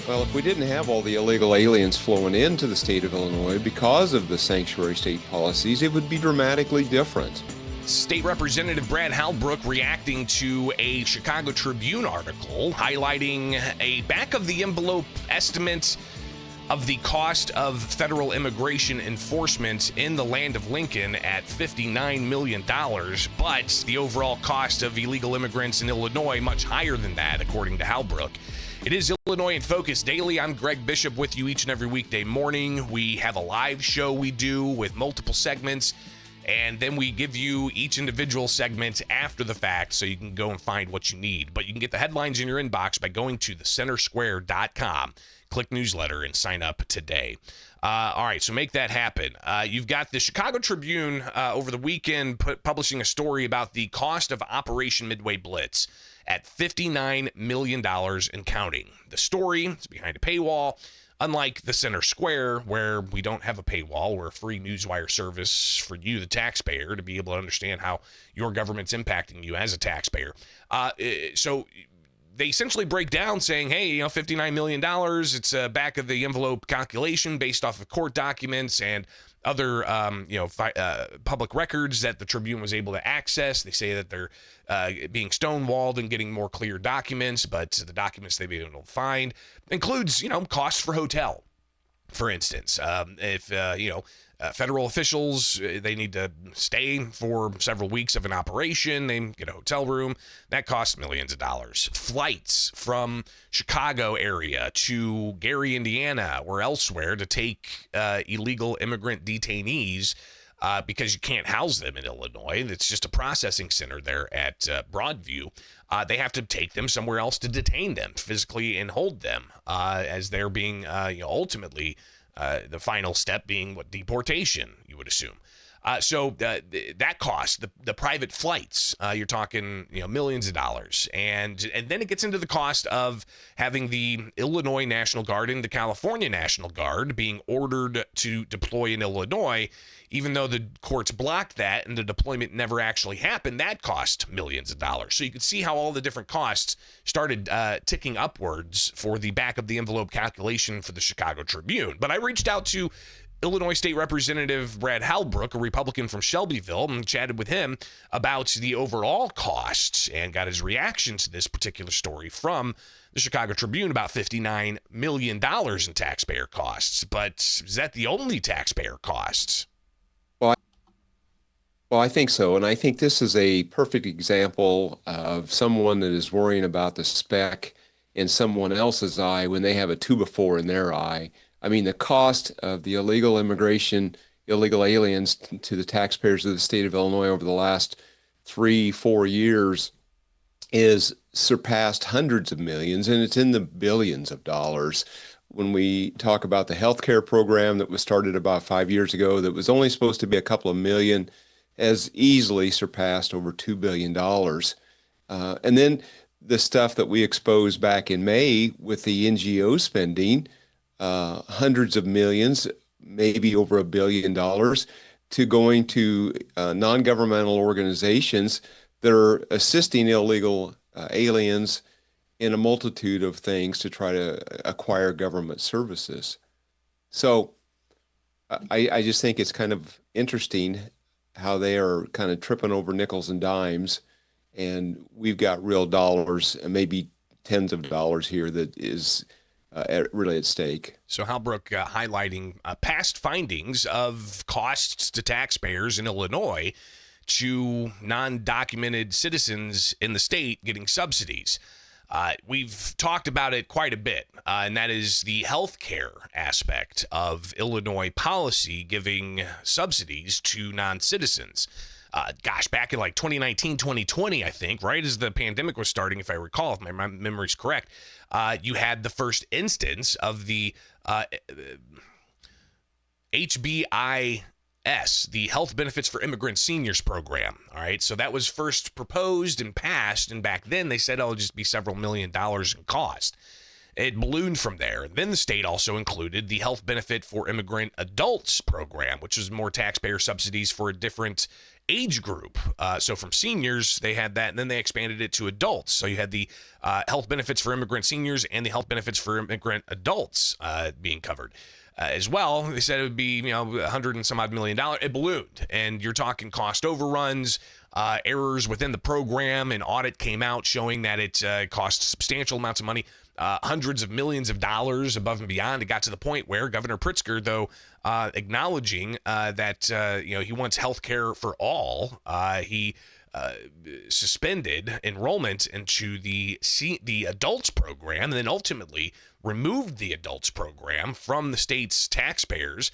Well, if we didn't have all the illegal aliens flowing into the state of Illinois because of the sanctuary state policies, it would be dramatically different. State Representative Brad Halbrook reacting to a Chicago Tribune article highlighting a back-of-the-envelope estimate of the cost of federal immigration enforcement in the land of Lincoln at $59 million, but the overall cost of illegal immigrants in Illinois much higher than that, according to Halbrook. It is Illinois in Focus Daily. I'm Greg Bishop with you each and every weekday morning. We have a live show we do with multiple segments, and then we give you each individual segment after the fact so you can go and find what you need. But you can get the headlines in your inbox by going to thecentersquare.com. Click newsletter and sign up today. All right, so make that happen. You've got the Chicago Tribune over the weekend publishing a story about the cost of Operation Midway Blitz at $59 million and counting. The story is behind a paywall. Unlike the Center Square, where we don't have a paywall, we're a free newswire service for you, the taxpayer, to be able to understand how your government's impacting you as a taxpayer. So they essentially break down saying, hey, $59 million, it's a back of the envelope calculation based off of court documents and other, public records that the Tribune was able to access. They say that they're being stonewalled and getting more clear documents, but the documents they've been able to find includes, costs for hotel. For instance, if federal officials, they need to stay for several weeks of an operation, they get a hotel room, that costs millions of dollars. Flights from Chicago area to Gary, Indiana, or elsewhere to take illegal immigrant detainees because you can't house them in Illinois. It's just a processing center there at Broadview. They have to take them somewhere else to detain them physically and hold them as they're being ultimately the final step being deportation, you would assume. So that cost, the private flights, you're talking millions of dollars, and then it gets into the cost of having the Illinois National Guard and the California National Guard being ordered to deploy in Illinois, even though the courts blocked that and the deployment never actually happened. That cost millions of dollars. So you can see how all the different costs started ticking upwards for the back of the envelope calculation for the Chicago Tribune. But I reached out to Illinois State Representative Brad Halbrook, a Republican from Shelbyville, and chatted with him about the overall costs and got his reaction to this particular story from the Chicago Tribune about $59 million in taxpayer costs. But is that the only taxpayer costs? Well, I think so. And I think this is a perfect example of someone that is worrying about the speck in someone else's eye when they have a 2 by 4 in their eye. I mean, the cost of the illegal immigration, illegal aliens to the taxpayers of the state of Illinois over the last 3, 4 years is surpassed hundreds of millions, and it's in the billions of dollars. When we talk about the healthcare program that was started about 5 years ago, that was only supposed to be a couple of million, has easily surpassed over $2 billion. And then the stuff that we exposed back in May with the NGO spending, hundreds of millions, maybe over $1 billion, to going to non-governmental organizations that are assisting illegal aliens in a multitude of things to try to acquire government services. So I just think it's kind of interesting how they are kind of tripping over nickels and dimes, and we've got real dollars, maybe tens of dollars here that is really at stake. So Halbrook highlighting past findings of costs to taxpayers in Illinois to non-documented citizens in the state getting subsidies. We've talked about it quite a bit, and that is the health care aspect of Illinois policy giving subsidies to non-citizens. Back in like 2019, 2020, I think, right as the pandemic was starting, if I recall, if my memory's correct, you had the first instance of the HBIS, the Health Benefits for Immigrant Seniors program. All right, so that was first proposed and passed, and back then they said, it'll just be several $1 million in cost. It ballooned from there. Then the state also included the Health Benefit for Immigrant Adults program, which was more taxpayer subsidies for a different age group. So from seniors, they had that, and then they expanded it to adults. So you had the health benefits for immigrant seniors and the health benefits for immigrant adults being covered. As well, they said it would be, $100 and some odd million. It ballooned, and you're talking cost overruns, errors within the program. An audit came out showing that it cost substantial amounts of money, hundreds of millions of dollars above and beyond. It got to the point where Governor Pritzker, though, acknowledging that he wants health care for all, he suspended enrollment into the adults program, and then ultimately removed the adults program from the state's taxpayers.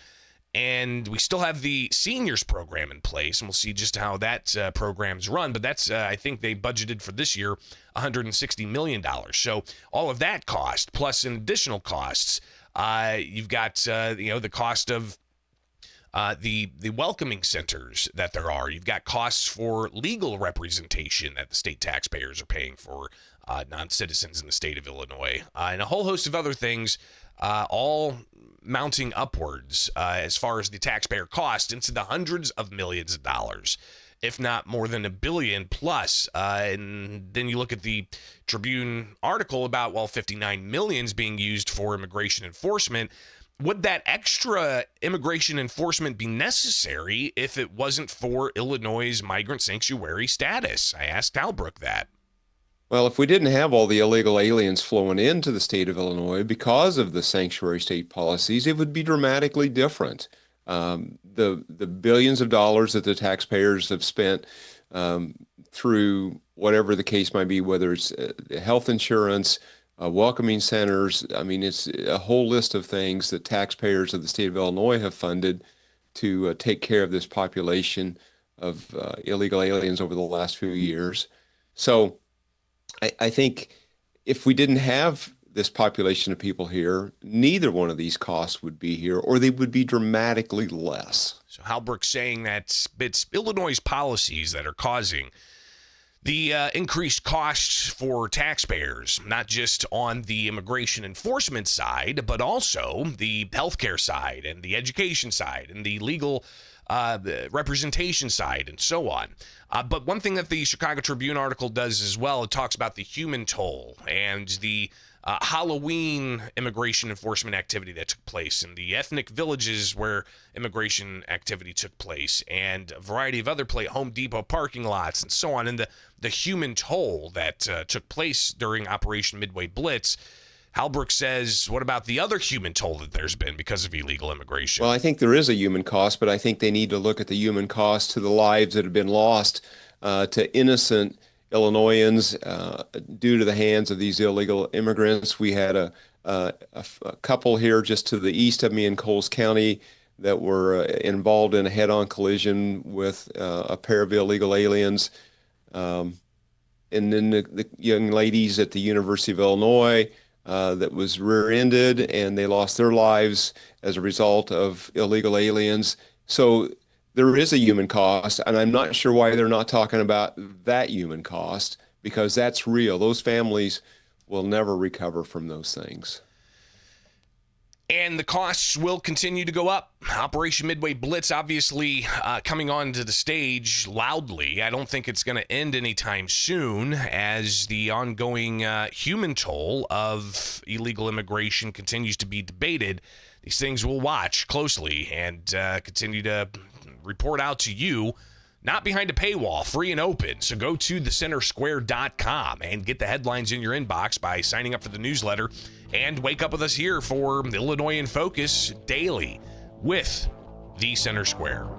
And we still have the seniors program in place, and we'll see just how that program's run. But that's, I think they budgeted for this year $160 million. So all of that cost, plus in additional costs, you've got the cost of the welcoming centers that there are. You've got costs for legal representation that the state taxpayers are paying for non-citizens in the state of Illinois, and a whole host of other things, all mounting upwards as far as the taxpayer cost into the hundreds of millions of dollars, if not more than $1 billion plus. And then you look at the Tribune article about, 59 million is being used for immigration enforcement. Would that extra immigration enforcement be necessary if it wasn't for Illinois' migrant sanctuary status? I asked Halbrook that. Well, if we didn't have all the illegal aliens flowing into the state of Illinois because of the sanctuary state policies, it would be dramatically different. The billions of dollars that the taxpayers have spent through whatever the case might be, whether it's health insurance, welcoming centers, I mean, it's a whole list of things that taxpayers of the state of Illinois have funded to take care of this population of illegal aliens over the last few years. So I think if we didn't have this population of people here, neither one of these costs would be here, or they would be dramatically less. So Halbrook saying that it's Illinois' policies that are causing the increased costs for taxpayers, not just on the immigration enforcement side, but also the healthcare side and the education side and the legal representation side and so on. But one thing that the Chicago Tribune article does as well, it talks about the human toll and the Halloween immigration enforcement activity that took place in the ethnic villages where immigration activity took place, and a variety of other Home Depot parking lots and so on, and the human toll that took place during Operation Midway Blitz. Halbrook says, what about the other human toll that there's been because of illegal immigration? Well, I think there is a human cost, but I think they need to look at the human cost to the lives that have been lost to innocent Illinoisans due to the hands of these illegal immigrants. We had a couple here just to the east of me in Coles County that were involved in a head-on collision with a pair of illegal aliens. And then the young ladies at the University of Illinois that was rear-ended, and they lost their lives as a result of illegal aliens. So there is a human cost, and I'm not sure why they're not talking about that human cost, because that's real. Those families will never recover from those things. And the costs will continue to go up. Operation Midway Blitz obviously coming onto the stage loudly. I don't think it's going to end anytime soon as the ongoing human toll of illegal immigration continues to be debated. These things we'll watch closely and continue to report out to you. Not behind a paywall, free and open. So go to thecentersquare.com and get the headlines in your inbox by signing up for the newsletter, and wake up with us here for Illinois in Focus daily with The Center Square.